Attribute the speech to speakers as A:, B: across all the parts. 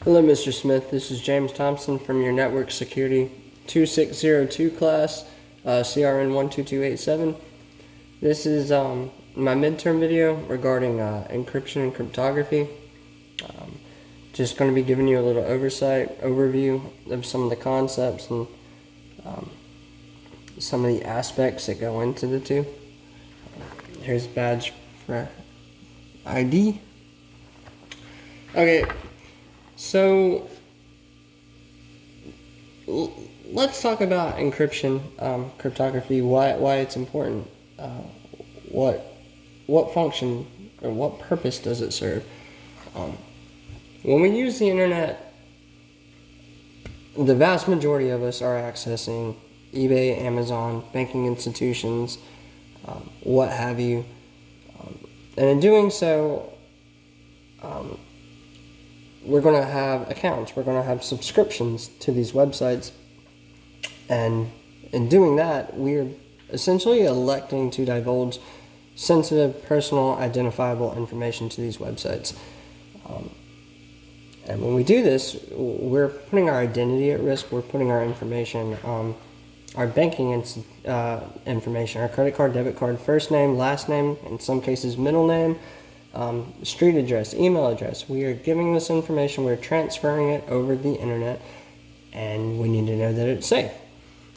A: Hello, Mr. Smith. This is James Thompson from your Network Security 2602 class, CRN 12287. This is my midterm video regarding encryption and cryptography. Just going to be giving you a little overview of some of the concepts and some of the aspects that go into the two. Here's a badge for ID. Okay. So, let's talk about encryption, cryptography, why it's important, what function or what purpose does it serve. When we use the internet, the vast majority of us are accessing eBay, Amazon, banking institutions, what have you, and in doing so, we're going to have accounts, we're going to have subscriptions to these websites, and in doing that, we're essentially electing to divulge sensitive, personal, identifiable information to these websites. And when we do this, we're putting our identity at risk, we're putting our information, our banking information, our credit card, debit card, first name, last name, in some cases middle name, street address, email address. We are giving this information, we're transferring it over the internet, and we need to know that it's safe.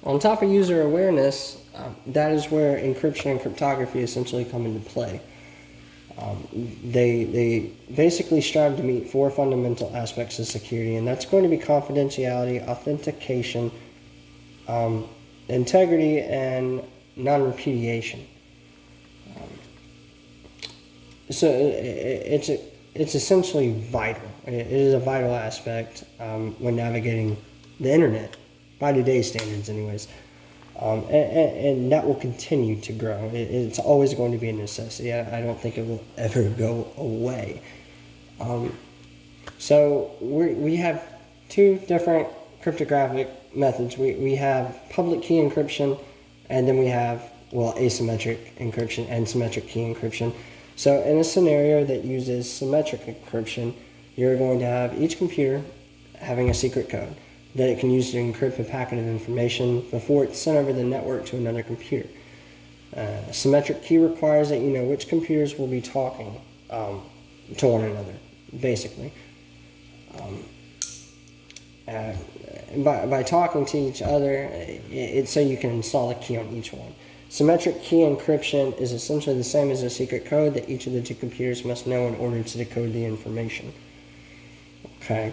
A: On top of user awareness, that is where encryption and cryptography essentially come into play. They basically strive to meet four fundamental aspects of security, and that's going to be confidentiality, authentication, integrity, and non-repudiation. So it's essentially vital. It is a vital aspect when navigating the internet, by today's standards anyways. And that will continue to grow. It's always going to be a necessity. I don't think it will ever go away. So we have two different cryptographic methods. We have public key encryption, and then we have, asymmetric encryption and symmetric key encryption. So in a scenario that uses symmetric encryption, you're going to have each computer having a secret code that it can use to encrypt a packet of information before it's sent over the network to another computer. Symmetric key requires that you know which computers will be talking to one another, basically. By talking to each other, it's so you can install a key on each one. Symmetric key encryption is essentially the same as a secret code that each of the two computers must know in order to decode the information. Okay.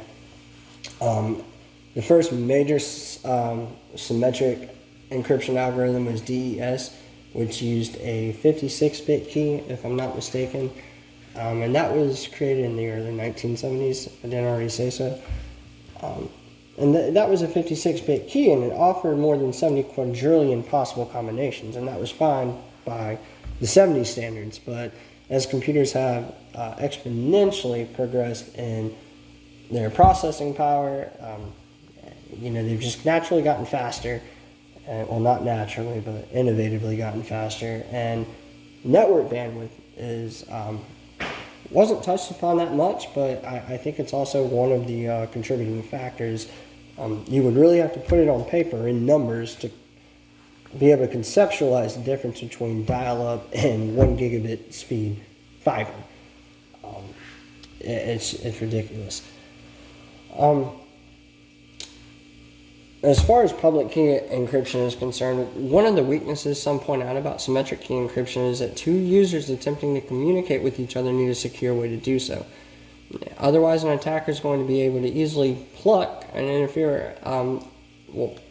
A: The first major symmetric encryption algorithm was DES, which used a 56-bit key, if I'm not mistaken. And that was created in the early 1970s, if I didn't already say so. And that was a 56-bit key, and it offered more than 70 quadrillion possible combinations, and that was fine by the 70 standards. But as computers have exponentially progressed in their processing power, they've just naturally gotten faster. Well, not naturally, but innovatively gotten faster. And network bandwidth is wasn't touched upon that much, but I think it's also one of the contributing factors. You would really have to put it on paper in numbers to be able to conceptualize the difference between dial-up and 1 gigabit speed fiber. It's ridiculous. As far as public key encryption is concerned, one of the weaknesses some point out about symmetric key encryption is that two users attempting to communicate with each other need a secure way to do so. Otherwise, an attacker is going to be able to easily pluck and interfere,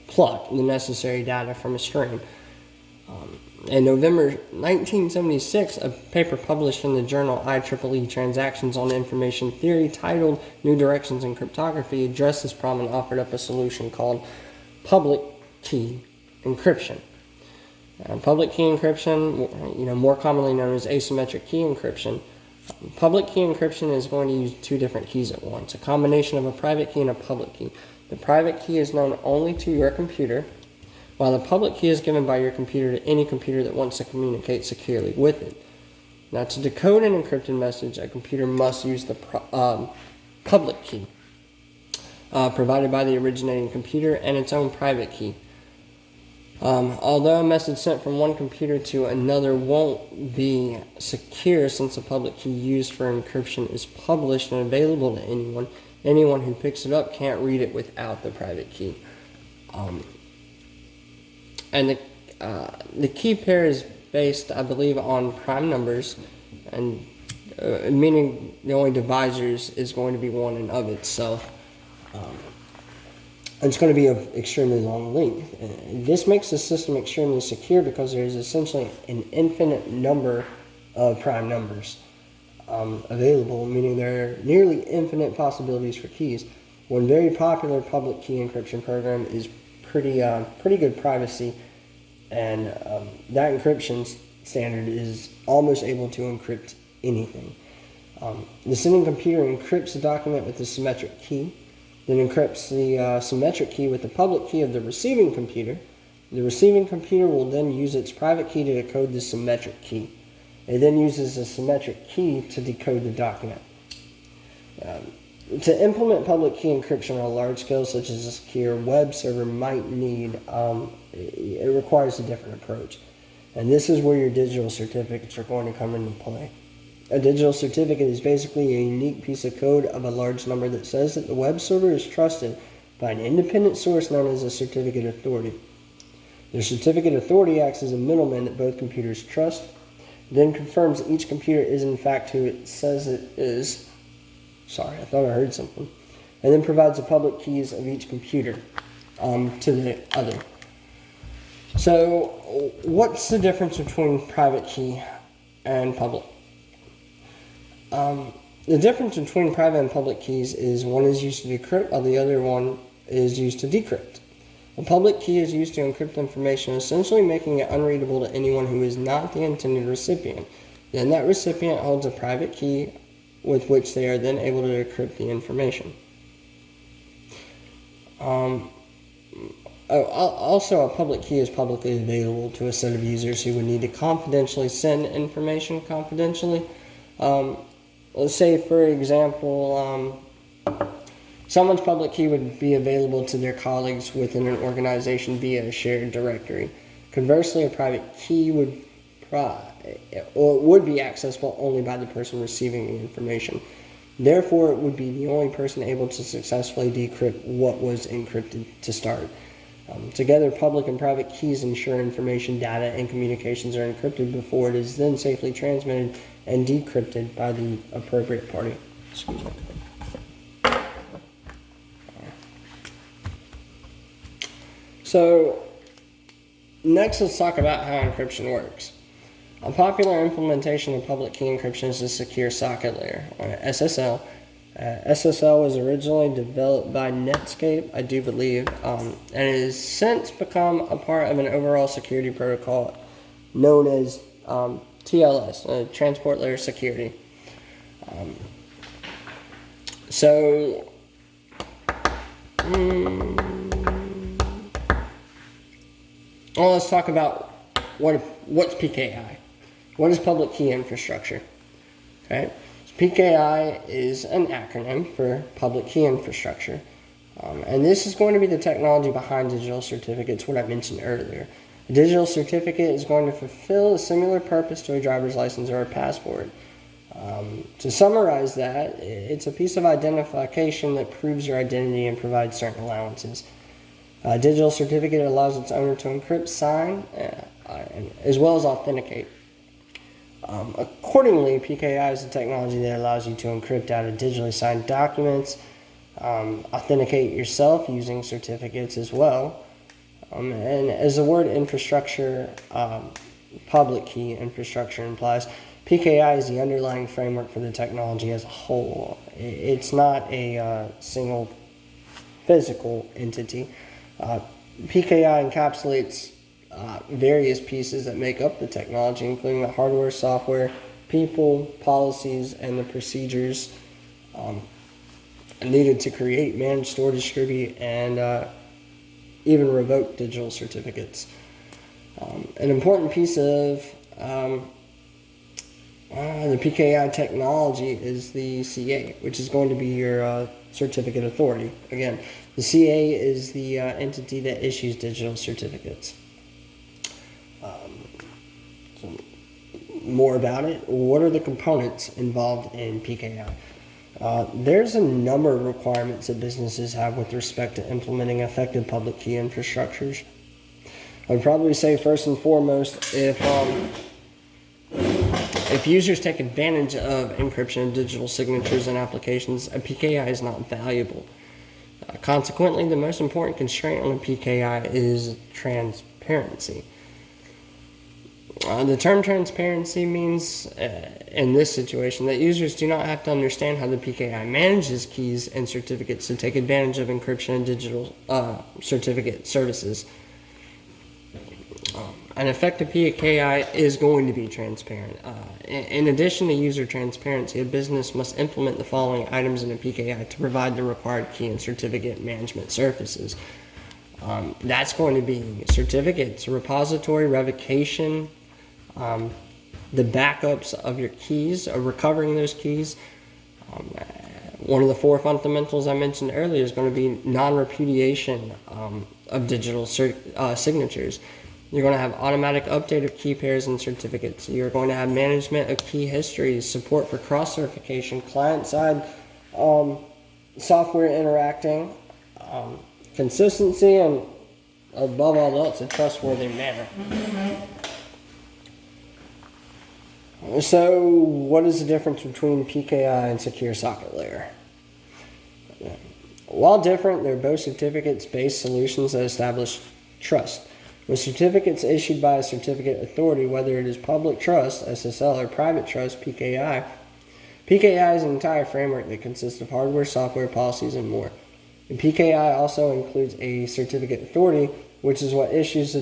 A: pluck the necessary data from a stream. In November 1976, a paper published in the journal IEEE Transactions on Information Theory titled New Directions in Cryptography addressed this problem and offered up a solution called public key encryption. Public key encryption, more commonly known as asymmetric key encryption. Public key encryption is going to use two different keys at once, a combination of a private key and a public key. The private key is known only to your computer, while the public key is given by your computer to any computer that wants to communicate securely with it. Now, to decode an encrypted message, a computer must use the public key. provided by the originating computer and its own private key. Although a message sent from one computer to another won't be secure since the public key used for encryption is published and available to anyone who picks it up can't read it without the private key. And the key pair is based, I believe, on prime numbers, and meaning the only divisors is going to be 1 and of itself. It's going to be of extremely long length. This makes the system extremely secure because there is essentially an infinite number of prime numbers available, meaning there are nearly infinite possibilities for keys. One very popular public key encryption program is pretty good privacy, and that encryption standard is almost able to encrypt anything. The sending computer encrypts the document with a symmetric key, then encrypts the symmetric key with the public key of the receiving computer. The receiving computer will then use its private key to decode the symmetric key. It then uses the symmetric key to decode the document. To implement public key encryption on a large scale, such as a secure web server might need, it requires a different approach. And this is where your digital certificates are going to come into play. A digital certificate is basically a unique piece of code of a large number that says that the web server is trusted by an independent source known as a certificate authority. The certificate authority acts as a middleman that both computers trust, then confirms each computer is in fact who it says it is. Sorry, I thought I heard something. And then provides the public keys of each computer to the other. So, what's the difference between private key and public? The difference between private and public keys is one is used to decrypt while the other one is used to decrypt. A public key is used to encrypt information, essentially making it unreadable to anyone who is not the intended recipient. Then that recipient holds a private key with which they are then able to decrypt the information. Also, a public key is publicly available to a set of users who would need to confidentially send information confidentially. Let's say, for example, someone's public key would be available to their colleagues within an organization via a shared directory. Conversely, a private key would be accessible only by the person receiving the information. Therefore, it would be the only person able to successfully decrypt what was encrypted to start. Together, public and private keys ensure information, data, and communications are encrypted before it is then safely transmitted and decrypted by the appropriate party. Excuse me. So, next let's talk about how encryption works. A popular implementation of public key encryption is the Secure Socket Layer, or SSL. SSL was originally developed by Netscape, I do believe, and it has since become a part of an overall security protocol known as TLS, Transport Layer Security. Well, let's talk about what's PKI. What is Public Key Infrastructure? Okay, so PKI is an acronym for Public Key Infrastructure, and this is going to be the technology behind digital certificates, what I mentioned earlier. A digital certificate is going to fulfill a similar purpose to a driver's license or a passport. To summarize that, it's a piece of identification that proves your identity and provides certain allowances. A digital certificate allows its owner to encrypt, sign, as well as authenticate. Accordingly, PKI is the technology that allows you to encrypt out of digitally signed documents, authenticate yourself using certificates as well. And as the word infrastructure, public key infrastructure implies, PKI is the underlying framework for the technology as a whole. It's not a single physical entity. PKI encapsulates various pieces that make up the technology, including the hardware, software, people, policies, and the procedures needed to create, manage, store, distribute, and even revoke digital certificates. An important piece of the PKI technology is the CA, which is going to be your certificate authority. Again, the CA is the entity that issues digital certificates. So more about it. What are the components involved in PKI? There's a number of requirements that businesses have with respect to implementing effective public key infrastructures. I'd probably say first and foremost, if users take advantage of encryption and digital signatures and applications, a PKI is not valuable. Consequently, the most important constraint on a PKI is transparency. The term transparency means, in this situation, that users do not have to understand how the PKI manages keys and certificates to take advantage of encryption and digital certificate services. An effective PKI is going to be transparent. In addition to user transparency, a business must implement the following items in a PKI to provide the required key and certificate management services. That's going to be certificates, repository, revocation, the backups of your keys, recovering those keys. One of the 4 fundamentals I mentioned earlier is going to be non-repudiation of digital signatures. You're going to have automatic update of key pairs and certificates. You're going to have management of key histories, support for cross-certification, client-side software interacting, consistency, and above all else, a trustworthy manner. So, what is the difference between PKI and secure socket layer? While different, they're both certificates-based solutions that establish trust. With certificates issued by a certificate authority, whether it is public trust, SSL, or private trust, PKI, PKI is an entire framework that consists of hardware, software, policies, and more. The PKI also includes a certificate authority, which is what issues the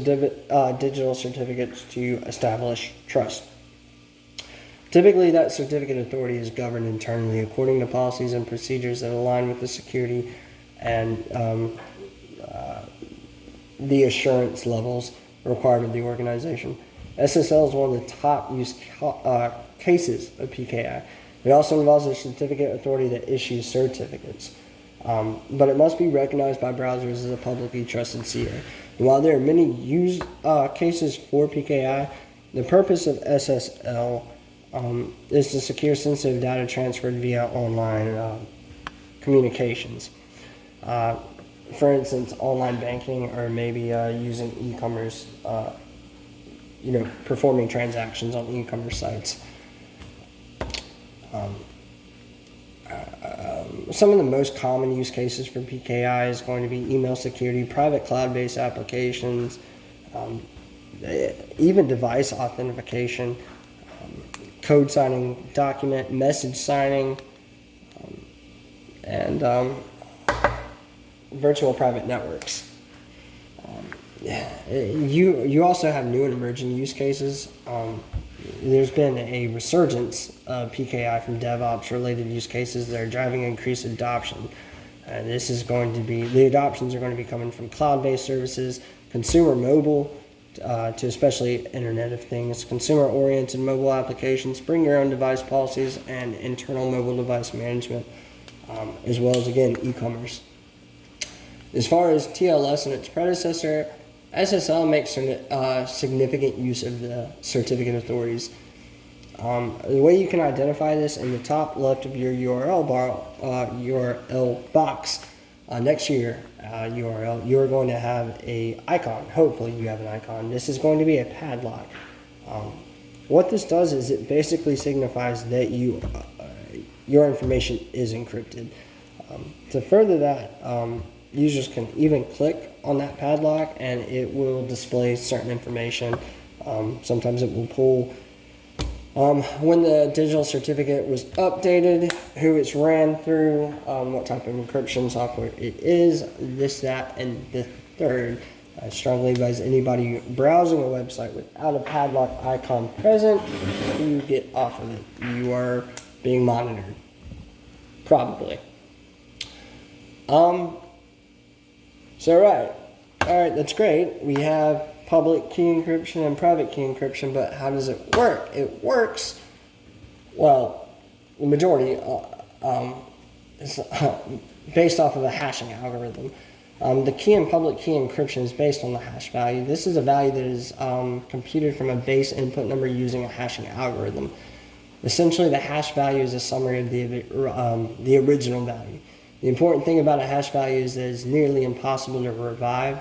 A: digital certificates to establish trust. Typically, that certificate authority is governed internally according to policies and procedures that align with the security and the assurance levels required of the organization. SSL is one of the top use cases of PKI. It also involves a certificate authority that issues certificates, but it must be recognized by browsers as a publicly trusted CA. And while there are many use cases for PKI, the purpose of SSL is to secure sensitive data transferred via online communications. For instance, online banking, or maybe using e-commerce, performing transactions on e-commerce sites. Some of the most common use cases for PKI is going to be email security, private cloud-based applications, even device authentication, code signing, document, message signing, and virtual private networks. You also have new and emerging use cases. There's been a resurgence of PKI from DevOps related use cases that are driving increased adoption. This is going to be, the adoptions are going to be coming from cloud-based services, consumer mobile, to especially Internet of Things, consumer-oriented mobile applications, bring your own device policies, and internal mobile device management, as well as, again, e-commerce. As far as TLS and its predecessor, SSL makes significant use of the certificate authorities. The way you can identify this, in the top left of your URL box, next to your URL, you're going to have an icon. Hopefully you have an icon. This is going to be a padlock. What this does is it basically signifies that your information is encrypted. To further that, users can even click on that padlock and it will display certain information. Sometimes it will pull when the digital certificate was updated, who it's ran through, what type of encryption software it is, this, that, and the third. I strongly advise anybody browsing a website without a padlock icon present to get off of it. You are being monitored. Probably. All right, that's great. We have public key encryption and private key encryption, but how does it work? It works, well, the majority, based off of a hashing algorithm. The key and public key encryption is based on the hash value. This is a value that is computed from a base input number using a hashing algorithm. Essentially, the hash value is a summary of the original value. The important thing about a hash value is that it's nearly impossible to revive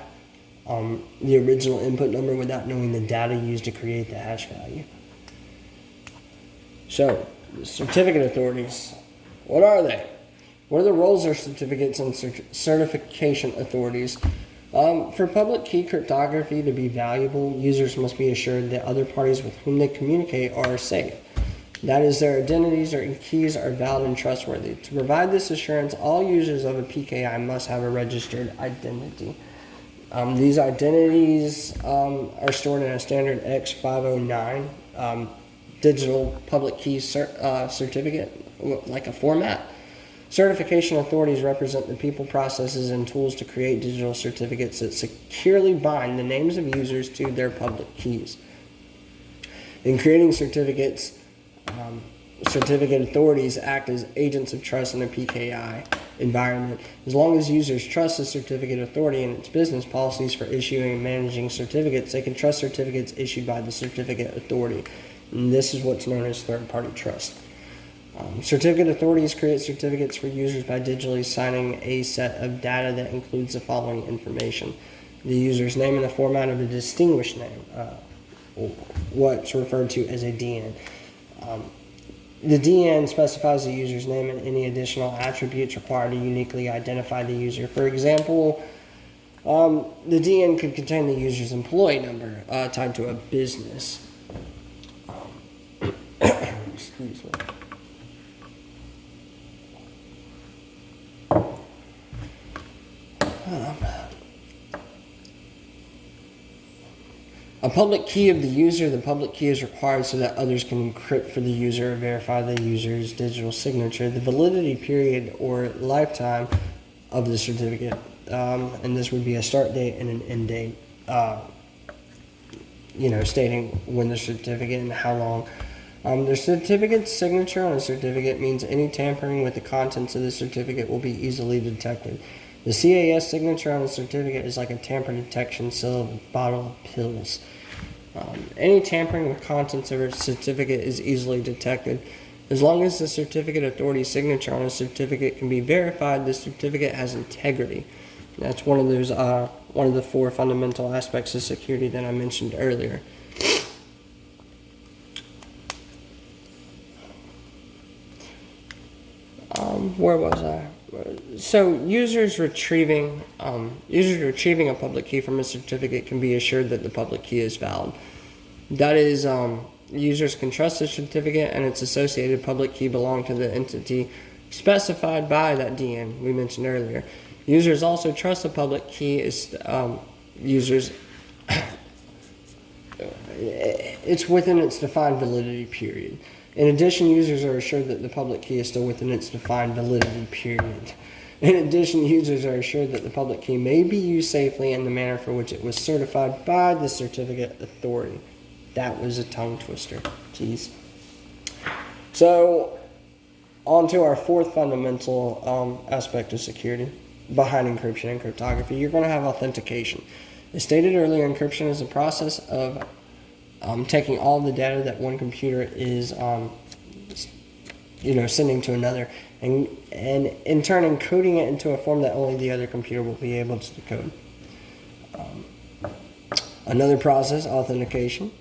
A: the original input number without knowing the data used to create the hash value. So, certificate authorities, what are they? What are the roles of certificates and certification authorities? For public key cryptography to be valuable, users must be assured that other parties with whom they communicate are safe. That is, their identities or keys are valid and trustworthy. To provide this assurance, all users of a PKI must have a registered identity. These identities are stored in a standard X509 digital public key certificate, like a format. Certification authorities represent the people, processes, and tools to create digital certificates that securely bind the names of users to their public keys. In creating certificates, certificate authorities act as agents of trust in a PKI environment. As long as users trust the certificate authority and its business policies for issuing and managing certificates, they can trust certificates issued by the certificate authority. And this is what's known as third-party trust. Certificate authorities create certificates for users by digitally signing a set of data that includes the following information: the user's name in the format of a distinguished name, what's referred to as a DN. The DN specifies the user's name and any additional attributes required to uniquely identify the user. For example, the DN could contain the user's employee number tied to a business. Excuse me. A public key of the user. The public key is required so that others can encrypt for the user or verify the user's digital signature. The validity period or lifetime of the certificate, and this would be a start date and an end date, stating when the certificate and how long. The certificate's signature on a certificate means any tampering with the contents of the certificate will be easily detected. The CIST signature on a certificate is like a tamper detection seal of a bottle of pills. Any tampering with contents of a certificate is easily detected. As long as the certificate authority's signature on a certificate can be verified, the certificate has integrity. That's one of the four fundamental aspects of security that I mentioned earlier. Where was I? So users retrieving a public key from a certificate can be assured that the public key is valid. That is, users can trust the certificate and its associated public key belong to the entity specified by that DN we mentioned earlier. Users also trust the public key is it's within its defined validity period. In addition, users are assured that the public key is still within its defined validity period. In addition, users are assured that the public key may be used safely in the manner for which it was certified by the certificate authority. That was a tongue twister. Jeez. So, on to our fourth fundamental aspect of security behind encryption and cryptography. You're going to have authentication. As stated earlier, encryption is a process of taking all the data that one computer is, sending to another, and in turn encoding it into a form that only the other computer will be able to decode. Another process, authentication,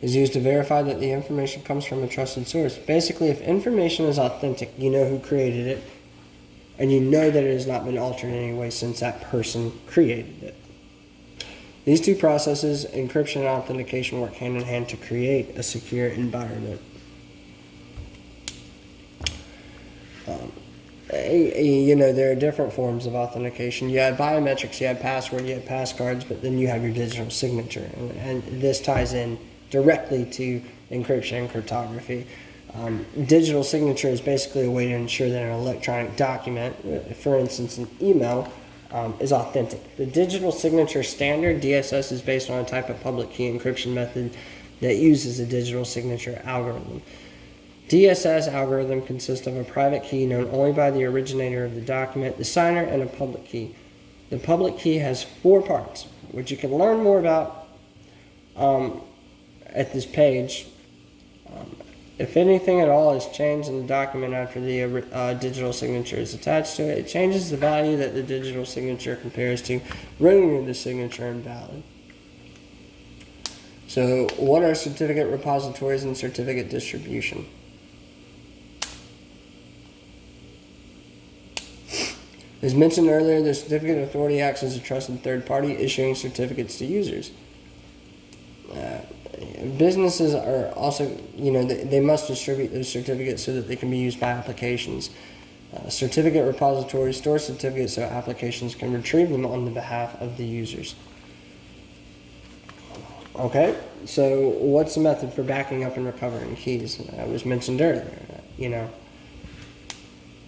A: is used to verify that the information comes from a trusted source. Basically, if information is authentic, you know who created it, and you know that it has not been altered in any way since that person created it. These two processes, encryption and authentication, work hand in hand to create a secure environment. There are different forms of authentication. You have biometrics, you have password, you have passcards, but then you have your digital signature. And this ties in directly to encryption and cryptography. Digital signature is basically a way to ensure that an electronic document, for instance an email, is authentic. The digital signature standard, DSS, is based on a type of public key encryption method that uses a digital signature algorithm. DSS algorithm consists of a private key known only by the originator of the document, the signer, and a public key. The public key has 4 parts, which you can learn more about at this page. If anything at all is changed in the document after the digital signature is attached to it, it changes the value that the digital signature compares to, rendering the signature invalid. So, what are certificate repositories and certificate distribution? As mentioned earlier, the certificate authority acts as a trusted third party issuing certificates to users. Businesses are also, they must distribute those certificates so that they can be used by applications. Certificate repositories store certificates so applications can retrieve them on the behalf of the users. Okay, so what's the method for backing up and recovering keys? That was mentioned earlier.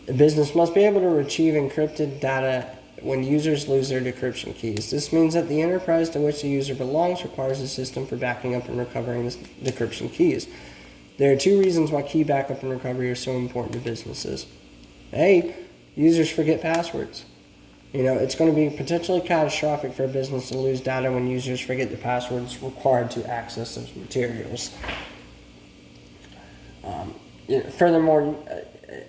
A: A business must be able to retrieve encrypted data when users lose their decryption keys. This means that the enterprise to which the user belongs requires a system for backing up and recovering the decryption keys. There are 2 reasons why key backup and recovery are so important to businesses. A, users forget passwords. It's going to be potentially catastrophic for a business to lose data when users forget the passwords required to access those materials. Furthermore,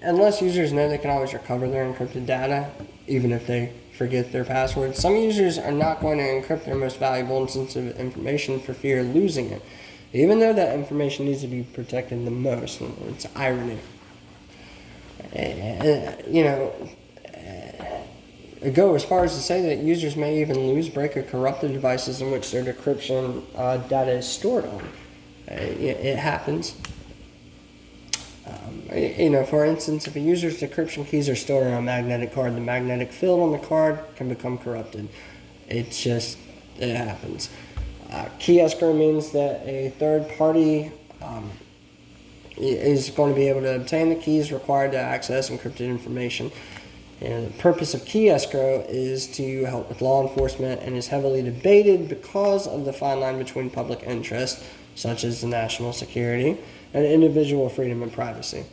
A: unless users know they can always recover their encrypted data, even if they forget their passwords, some users are not going to encrypt their most valuable and sensitive information for fear of losing it, even though that information needs to be protected the most. It's irony. Go as far as to say that users may even lose, break, or corrupt the devices in which their decryption data is stored on. It happens. For instance, if a user's decryption keys are stored on a magnetic card, the magnetic field on the card can become corrupted. It happens. Key escrow means that a third party is going to be able to obtain the keys required to access encrypted information. And the purpose of key escrow is to help with law enforcement and is heavily debated because of the fine line between public interest, such as the national security, and individual freedom and privacy.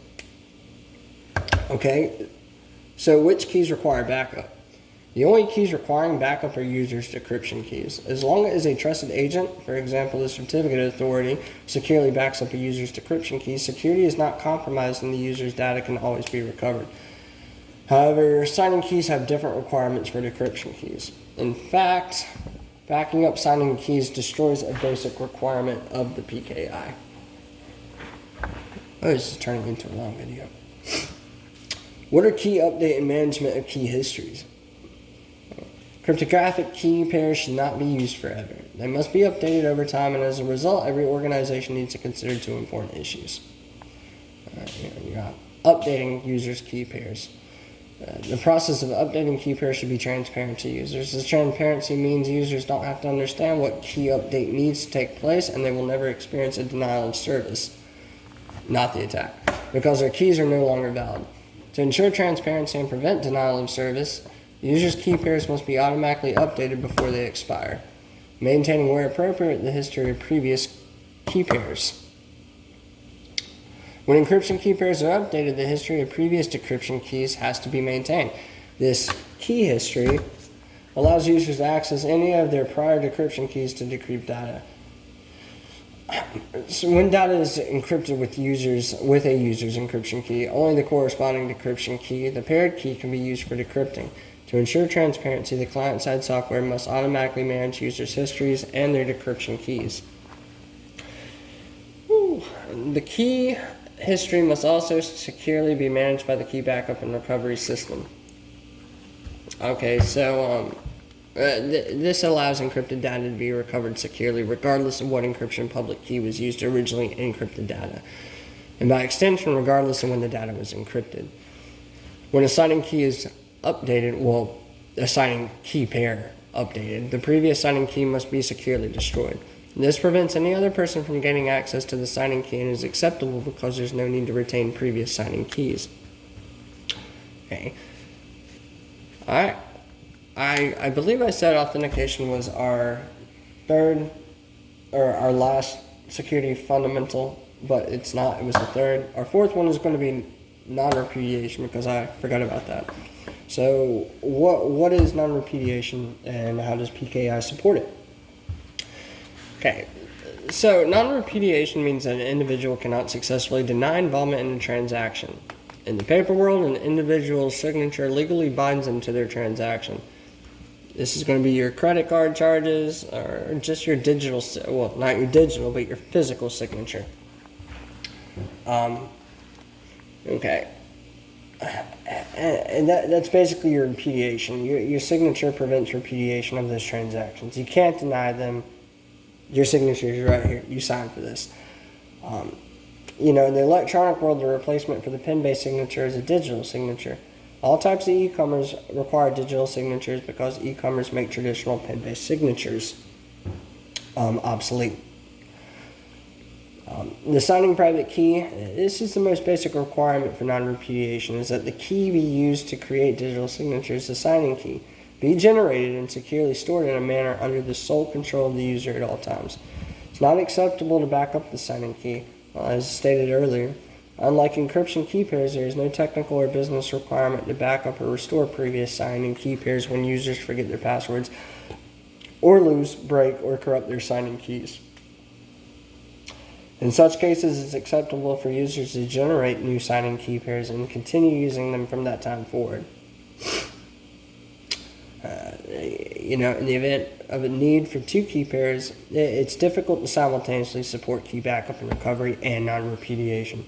A: Okay, so which keys require backup? The only keys requiring backup are users' decryption keys. As long as a trusted agent, for example the certificate authority, securely backs up a user's decryption keys, security is not compromised and the user's data can always be recovered. However, signing keys have different requirements for decryption keys. In fact, backing up signing keys destroys a basic requirement of the PKI. Oh, this is turning into a long video. What are key update and management of key histories? Cryptographic key pairs should not be used forever. They must be updated over time, and as a result, every organization needs to consider 2 important issues. You got updating users' key pairs. The process of updating key pairs should be transparent to users. This transparency means users don't have to understand what key update needs to take place, and they will never experience a denial of service, not the attack, because their keys are no longer valid. To ensure transparency and prevent denial of service, users' key pairs must be automatically updated before they expire, maintaining where appropriate the history of previous key pairs. When encryption key pairs are updated, the history of previous decryption keys has to be maintained. This key history allows users to access any of their prior decryption keys to decrypt data. So when data is encrypted with a user's encryption key, only the corresponding decryption key, the paired key, can be used for decrypting. To ensure transparency, the client-side software must automatically manage users' histories and their decryption keys. The key history must also securely be managed by the key backup and recovery system. Okay, so this allows encrypted data to be recovered securely regardless of what encryption public key was used to originally encrypt the data, and by extension regardless of when the data was encrypted. When a signing key is updated, a signing key pair updated, the previous signing key must be securely destroyed. This prevents any other person from gaining access to the signing key and is acceptable because there's no need to retain previous signing keys. Okay. Alright. I believe I said authentication was our last security fundamental but it's not. It was the third. Our fourth one is going to be non-repudiation, because I forgot about that. So what is non-repudiation, and how does PKI support it? Okay, so non-repudiation means that an individual cannot successfully deny involvement in a transaction. In the paper world, an individual's signature legally binds them to their transaction. This is going to be your credit card charges, or just your digital, well, not your digital, but your physical signature. Okay. And that's basically your repudiation. Your signature prevents repudiation of those transactions. You can't deny them. Your signature is right here. You signed for this. In the electronic world, the replacement for the pen-based signature is a digital signature. All types of e-commerce require digital signatures because e-commerce make traditional pen-based signatures obsolete. The signing private key, this is the most basic requirement for non-repudiation, is that the key be used to create digital signatures, the signing key, be generated and securely stored in a manner under the sole control of the user at all times. It's not acceptable to back up the signing key, as stated earlier. Unlike encryption key pairs, there is no technical or business requirement to back up or restore previous signing key pairs when users forget their passwords or lose, break, or corrupt their signing keys. In such cases, it's acceptable for users to generate new signing key pairs and continue using them from that time forward. In the event of a need for two key pairs, it's difficult to simultaneously support key backup and recovery and non-repudiation.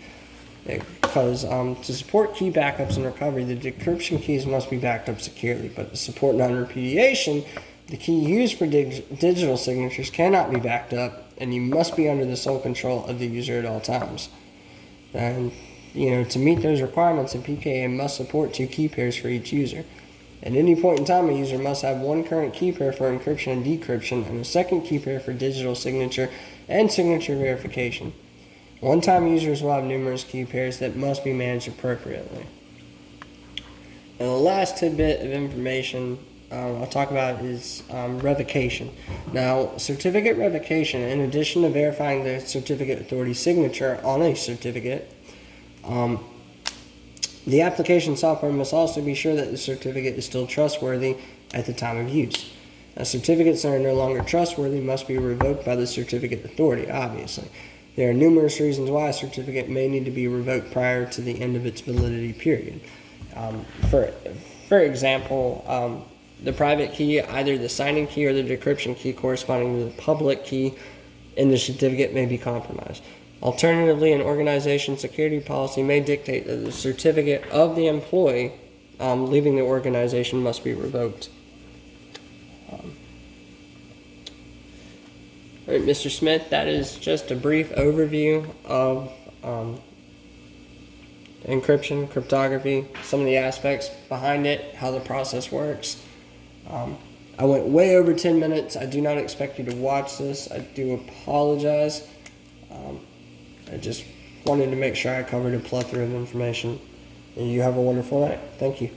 A: Because to support key backups and recovery, the decryption keys must be backed up securely. But to support non-repudiation, the key used for digital signatures cannot be backed up, and you must be under the sole control of the user at all times. And, to meet those requirements, a PKI must support two key pairs for each user. At any point in time, a user must have one current key pair for encryption and decryption, and a second key pair for digital signature and signature verification. One-time users will have numerous key pairs that must be managed appropriately. And the last tidbit of information I'll talk about is revocation. Now, certificate revocation, in addition to verifying the certificate authority signature on a certificate, the application software must also be sure that the certificate is still trustworthy at the time of use. Now, certificates that are no longer trustworthy must be revoked by the certificate authority, obviously. There are numerous reasons why a certificate may need to be revoked prior to the end of its validity period. For example, the private key, either the signing key or the decryption key corresponding to the public key in the certificate, may be compromised. Alternatively, an organization's security policy may dictate that the certificate of the employee leaving the organization must be revoked. All right, Mr. Smith, that is just a brief overview of encryption, cryptography, some of the aspects behind it, how the process works. I went way over 10 minutes. I do not expect you to watch this. I do apologize. I just wanted to make sure I covered a plethora of information. And you have a wonderful night. Thank you.